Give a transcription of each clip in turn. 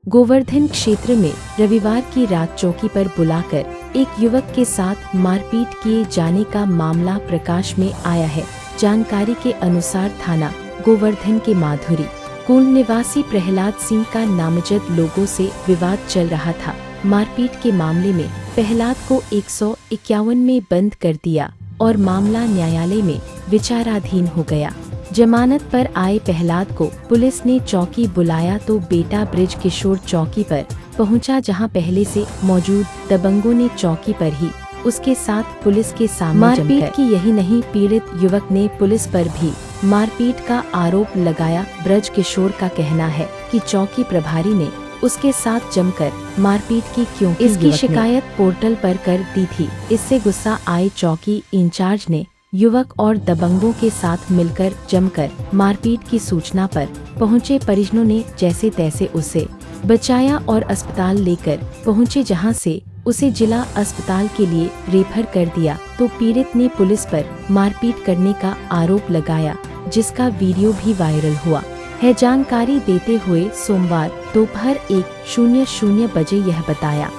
गोवर्धन क्षेत्र में रविवार की रात चौकी पर बुलाकर एक युवक के साथ मारपीट किए जाने का मामला प्रकाश में आया है। जानकारी के अनुसार थाना गोवर्धन के माधुरी कुंड निवासी प्रहलाद सिंह का नामजद लोगों से विवाद चल रहा था। मारपीट के मामले में प्रहलाद को 151 में बंद कर दिया और मामला न्यायालय में विचाराधीन हो गया। जमानत पर आए प्रहलाद को पुलिस ने चौकी बुलाया तो बेटा ब्रिज किशोर चौकी पर पहुंचा, जहां पहले से मौजूद दबंगों ने चौकी पर ही उसके साथ पुलिस के सामने मारपीट की। यही नहीं, पीड़ित युवक ने पुलिस पर भी मारपीट का आरोप लगाया। ब्रज किशोर का कहना है कि चौकी प्रभारी ने उसके साथ जमकर मारपीट की, क्योंकि इसकी शिकायत पोर्टल पर कर दी थी। इससे गुस्सा आए चौकी इंचार्ज ने युवक और दबंगों के साथ मिलकर जमकर मारपीट की सूचना पर पहुंचे परिजनों ने जैसे तैसे उसे बचाया और अस्पताल लेकर पहुंचे, जहां से उसे जिला अस्पताल के लिए रेफर कर दिया। तो पीड़ित ने पुलिस पर मारपीट करने का आरोप लगाया, जिसका वीडियो भी वायरल हुआ है। जानकारी देते हुए सोमवार दोपहर 1:00 बजे यह बताया।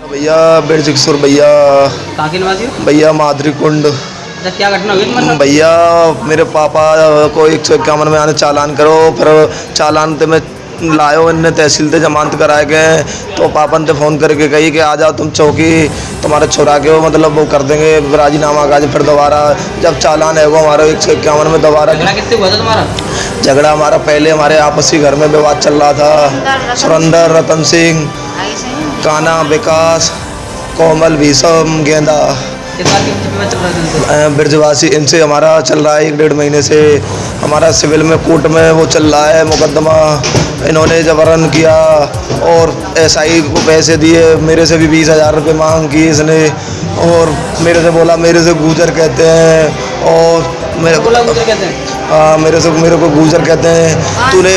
भैया ब्रिज किशोर भैया, कहाँ के निवासी हो? भैया माधुरी कुंड। अच्छा, क्या घटना हुई तुम्हारे साथ? भैया मेरे पापा को 151 में आने चालान करो, फिर चालान ते में लायो, इनने तहसील ते जमानत कराए गए। तो पापा ने फ़ोन करके कही कि आ जाओ तुम चौकी, तुम्हारे छोरा के वो मतलब वो कर देंगे राजीनामा काज। फिर दोबारा जब चालान है वो हमारा 151 में दोबारा झगड़ा किससे हुआ था तुम्हारा? झगड़ा हमारा पहले हमारे आपसी घर में विवाद चल रहा था। सुरेंद्र, रतन सिंह, काना, विकास, कोमल, भीषम, गेंदा, ब्रजवासी, इनसे हमारा चल रहा है 1-1.5 महीने से। हमारा सिविल में कोर्ट में वो चल रहा है मुकदमा। इन्होंने जबरन किया और एसआई को पैसे दिए, मेरे से भी 20,000 रुपये मांग की इसने। और मेरे से बोला, मेरे से गुजर कहते हैं, और मेरे को कहते हैं। हाँ, मेरे को गुजर कहते हैं। तूने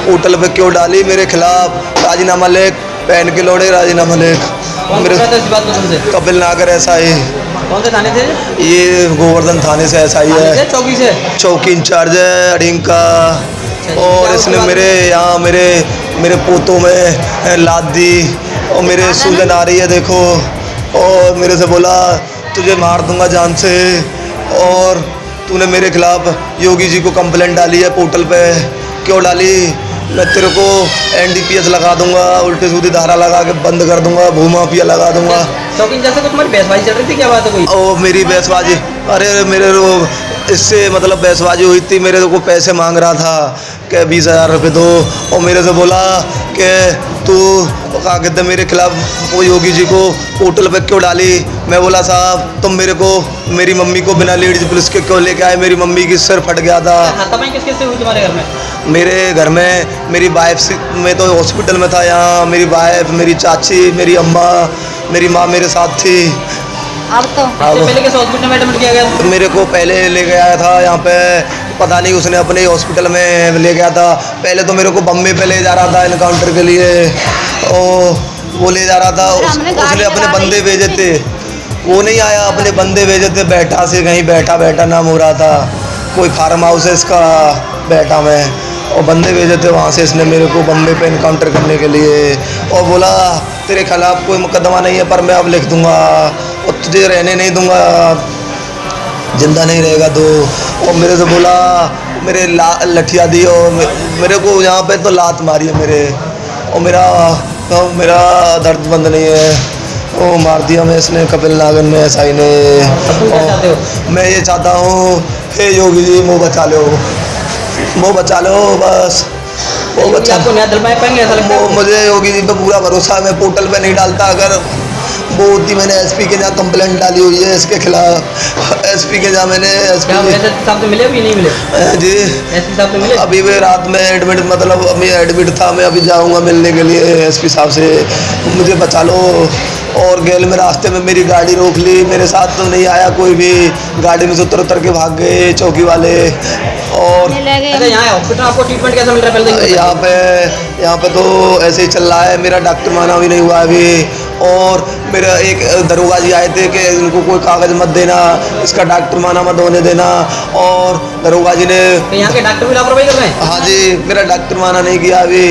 होटल पे क्यों डाली मेरे खिलाफ? राजीनामा ले, पहन के लौड़े राजीनामा ले। मेरे कपिल नागर एसआई। कौन से थाने से? ये गोवर्धन थाने से एसआई है। चौकी से? चौकी इंचार्ज है अड़ीम का। और इसने मेरे यहाँ मेरे पोतों में लाद दी और मेरे सूजन आ रही है देखो। और मेरे से बोला तुझे मार दूंगा जान से। और तूने मेरे खिलाफ योगी जी को कंप्लेंट डाली है पोर्टल पे। क्यों डाली? मैं तेरे को NDPS लगा दूंगा, उल्टी सीधी धारा लगा के बंद कर दूंगा, भूमाफिया लगा दूंगा। चौकी इंचार्ज से कुछ तुम्हारी बहसबाजी चल रही थी, क्या बात है कोई? ओ मेरी बहसबाजी, अरे मेरे इससे मतलब बहसबाजी हुई थी। मेरे को पैसे मांग रहा था कि 20,000 रुपये दो, और मेरे से बोला कि तू क्या कहते मेरे खिलाफ वो योगी जी को पोर्टल पे क्यों डाली? मैं बोला साहब तुम मेरे को मेरी मम्मी को बिना लेडीज पुलिस के क्यों लेके आए? मेरी मम्मी की सिर फट गया था। हाथापाई किस किस से हुई तुम्हारे घर में? मेरे घर में मेरी वाइफ में तो हॉस्पिटल में था यहाँ। मेरी वाइफ, मेरी चाची, मेरी अम्मा, मेरी माँ मेरे साथ थी। अब तो पहले कैसे हॉस्पिटल में एडमिट किया गया? मेरे को पहले ले गया था यहाँ पे, पता नहीं उसने अपने हॉस्पिटल में ले गया था। पहले तो मेरे को बम्बे पे ले जा रहा था इनकाउंटर के लिए, और वो ले जा रहा था। उसने अपने बंदे भेजे थे, वो नहीं आया, अपने बंदे भेजे थे। बैठा से कहीं बैठा नाम हो रहा था, कोई फार्म हाउस है इसका बैठा में, और बंदे भेजे थे वहाँ से इसने मेरे को बम्बे पे इनकाउंटर करने के लिए। और बोला तेरे खिलाफ कोई मुकदमा नहीं है, पर मैं अब लिख दूंगा और तुझे रहने नहीं दूंगा, जिंदा नहीं रहेगा तो। और मेरे से बोला, मेरे लठिया दी, और मेरे को यहाँ पे तो लात मारी है मेरे, और मेरा दर्द बंद नहीं है। वो मार दिया मैं इसने, कपिल नागर ने, एसआई ने। मैं ये चाहता हूँ, हे योगी जी मुँह बचा लो, मुँह बचा लो बस। वो बच्चा आपको न्याय दिलवाए पाएंगे ऐसा लगता है? मुझे योगी जी पे पूरा भरोसा है। मैं पोर्टल पे नहीं डालता। अगर वो होती, मैंने एसपी के जहाँ कंप्लेंट डाली हुई है इसके खिलाफ। एसपी के जहाँ मैंने साहब से मिले, अभी नहीं मिले जी? एसपी साहब से मिले? अभी वे रात में एडमिट, मतलब अभी एडमिट था। मैं अभी जाऊँगा मिलने के लिए एसपी साहब से। मुझे बचा लो। और गेल में रास्ते में मेरी गाड़ी रोक ली, मेरे साथ तो नहीं आया कोई भी। गाड़ी में से उतर के भाग गए चौकी वाले। और अच्छा, यहाँ हॉस्पिटल आपको ट्रीटमेंट कैसा मिल रहा है? पहले यहाँ पे तो ऐसे ही चल रहा है। मेरा डॉक्टर माना भी नहीं हुआ अभी। और मेरा एक दरोगा जी आए थे कि इनको कोई कागज़ मत देना, इसका डॉक्टर माना मत होने देना, और दरोगा जी ने तो यहाँ के डॉक्टर भी लापरवाही कर रहे हैं। हाँ जी, मेरा डॉक्टर माना नहीं किया अभी,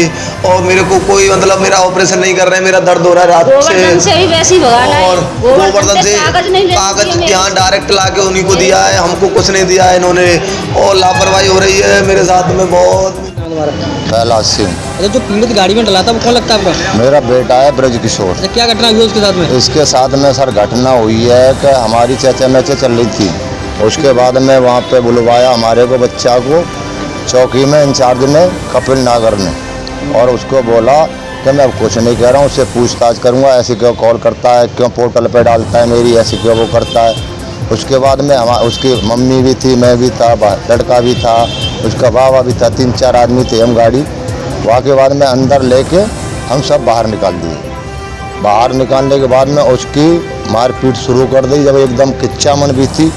और मेरे को कोई मतलब मेरा ऑपरेशन नहीं कर रहे हैं, मेरा दर्द हो रहा है रात गोवर्धन से ही वैसी भगाना है। और गोवर्धन से कागज नहीं लेने कागज दिए मेरे। यहाँ डायरेक्ट ला के उन्हीं को दिया है, हमको कुछ नहीं दिया है इन्होंने, और लापरवाही हो रही है मेरे साथ में बहुत। कैलाश सिंह, अच्छा, जो पीड़ित गाड़ी में डला था वो कौन लगता है आपका? मेरा बेटा है ब्रज किशोर। अच्छा, क्या घटना हुई उसके साथ में? इसके साथ में सर घटना हुई है कि हमारी चचा मैचे चल रही थी, उसके बाद में वहाँ पे बुलवाया हमारे को बच्चा को चौकी में इंचार्ज ने कपिल नागर ने, और उसको बोला कि मैं अब कुछ नहीं कह रहा हूँ, उससे पूछताछ करूँगा, ऐसे क्यों कॉल करता है, क्यों पोर्टल पे डालता है मेरी, ऐसे क्यों वो करता है। उसके बाद में उसकी मम्मी भी थी, मैं भी था, लड़का भी था, उसका बाबा भी था, 3-4 आदमी थे हम गाड़ी। वहाँ के बाद में अंदर लेके हम सब बाहर निकाल दिए। बाहर निकालने के बाद में उसकी मारपीट शुरू कर दी। जब एकदम किच्चा मन भी थी,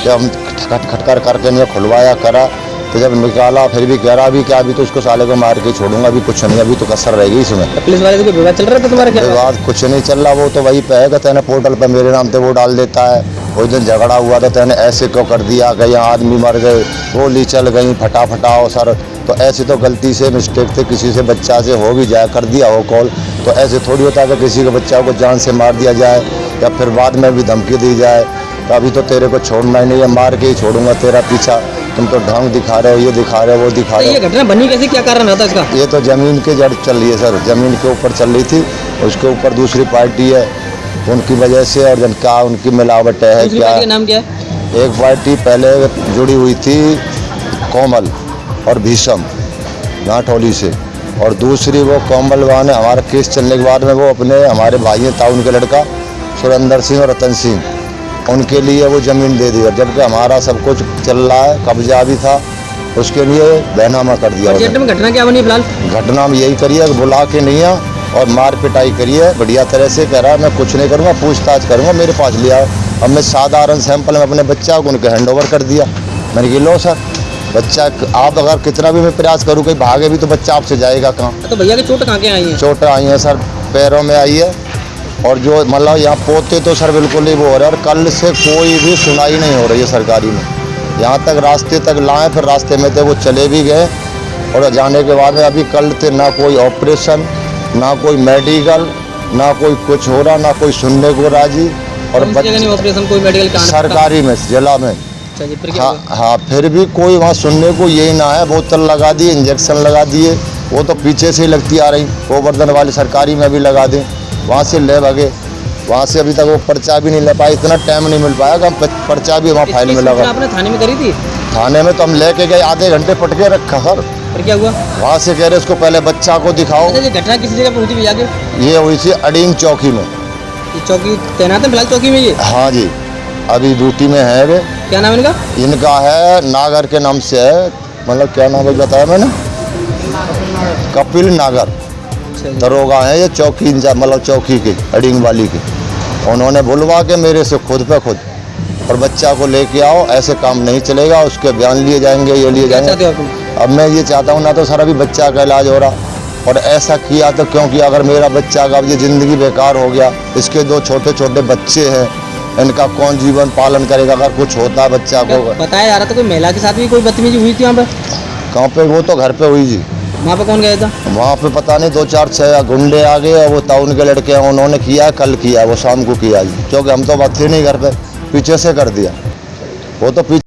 जब हम खटखट करके नहीं खुलवाया करा, तो जब निकाला फिर भी कह रहा अभी क्या, अभी तो उसको साले को मार के छोड़ूंगा, अभी कुछ नहीं, अभी तो कसर रहेगी इसमें। तो पुलिस वाले से कोई विवाद चल रहा था तुम्हारे क्या? विवाद कुछ नहीं चल रहा, वो तो वही पे है कि तेने पोर्टल पर मेरे नाम पे वो डाल देता है। उस दिन झगड़ा हुआ था, तेने ऐसे क्यों कर दिया कि यहाँ आदमी मर गए, गोली चल गई, फटाफटाओ सर, तो ऐसे तो गलती से मिस्टेक से किसी से बच्चा से हो भी जाए, कर दिया हो कॉल, तो ऐसे थोड़ी होता है कि किसी के बच्चा को जान से मार दिया जाए या फिर बाद में भी धमकी दी जाए। तो अभी तो तेरे को छोड़ना ही नहीं है, मार के ही छोड़ूंगा तेरा पीछा, तुम तो ढंग दिखा रहे हो, ये दिखा रहे हो, वो दिखा तो रहे ये हो। घटना बनी कैसे, क्या कारण रहा था इसका? ये तो ज़मीन के जड़ चल रही है सर, ज़मीन के ऊपर चल रही थी, उसके ऊपर दूसरी पार्टी है, उनकी वजह से, और जन क्या उनकी मिलावट है दूसरी क्या। पार्टी का नाम क्या है? एक पार्टी पहले जुड़ी हुई थी कोमल और भीषम नाठौली से, और दूसरी वो कोमल वाह ने हमारा केस चलने के बाद में वो अपने हमारे भाई था, उनके लड़का सुरेंद्र सिंह और रतन सिंह, उनके लिए वो ज़मीन दे दी, जबकि हमारा सब कुछ चल रहा है, कब्जा भी था, उसके लिए बैनामा कर दिया। बजट में घटना क्या बनी फिलहाल? घटना में यही करिए कि बुला के नहीं आ और मार पिटाई करिए बढ़िया तरह से, कह रहा है मैं कुछ नहीं करूँगा, पूछताछ करूँगा, मेरे पास लिया। अब मैं साधारण सैंपल में अपने बच्चा को उनके हैंड ओवर कर दिया। मैंने कहा लो सर, बच्चा आप अगर कितना भी मैं प्रयास करूँ कहीं भागे भी तो बच्चा आपसे जाएगा कहाँ। तो भैया की चोट कहाँ के आई है? चोटें आई हैं सर, पैरों में आई है, और जो मतलब यहाँ पोते तो सर बिल्कुल ही वो हो रहा है, और कल से कोई भी सुनाई नहीं हो रही है सरकारी में। यहाँ तक रास्ते तक लाए, फिर रास्ते में थे वो चले भी गए, और जाने के बाद में अभी कल थे ना कोई ऑपरेशन, ना कोई मेडिकल, ना कोई कुछ हो रहा, ना कोई सुनने को राजी। और कौन सी जगह नहीं ऑपरेशन, कोई मेडिकल कांड? सरकारी में जिला में। अच्छा जी, फिर क्या हाँ हुआ? हाँ, फिर भी कोई वहाँ सुनने को यही ना है। बोतल लगा दिए, इंजेक्शन लगा दिए, वो तो पीछे से ही लगती आ रही, गोवर्धन वाली सरकारी में भी लगा दें, वहाँ से ले भागे, वहाँ से अभी तक वो पर्चा भी नहीं ले पाए, इतना टाइम नहीं मिल पाया कि हम पर्चा भी वहाँ फाइल में इसकी लगा। सूचना आपने थाने में करी थी? थाने में तो हम लेके गए, आधे घंटे पटके रखा सर, फिर क्या हुआ? वहाँ से कह रहे इसको पहले बच्चा को दिखाओ। अच्छा, ये घटना किसी जगह पे हुई थी भैया के? ये हुई थी अडींग चौकी में। ये चौकी तैनात है फिलहाल चौकी में ये? हाँ जी, अभी ड्यूटी में है वे। क्या नाम है इनका? इनका है नागर के नाम से है, मतलब क्या नाम है बताया मैंने, कपिल नागर। अच्छा जी। दरोगा है ये चौकी इंचार्ज, मतलब चौकी के अडींग वाली के। उन्होंने बुलवा के मेरे से खुद पे खुद, और बच्चा को लेके आओ, ऐसे काम नहीं चलेगा, उसके बयान लिए जाएंगे, ये लिए क्या चाहते जाएंगे। हो आप? अब मैं ये चाहता हूँ ना तो सर अभी बच्चा का इलाज हो रहा, और ऐसा किया तो क्योंकि अगर मेरा बच्चा का अब ये ज़िंदगी बेकार हो गया, इसके 2 छोटे छोटे बच्चे हैं, इनका कौन जीवन पालन करेगा अगर कुछ होता है बच्चा को। बताया जा रहा था कोई महिला के साथ भी कोई बदतमीजी हुई थी वहाँ पे? कहाँ पे? वो तो घर पे हुई जी। वहाँ पे कौन गया था? वहाँ पे पता नहीं 2-4-6 गुंडे आ गए, और वो टाउन के लड़के हैं, उन्होंने किया, कल किया, वो शाम को किया जी, क्योंकि हम तो बात थे नहीं घर पे, पीछे से कर दिया वो तो पीछे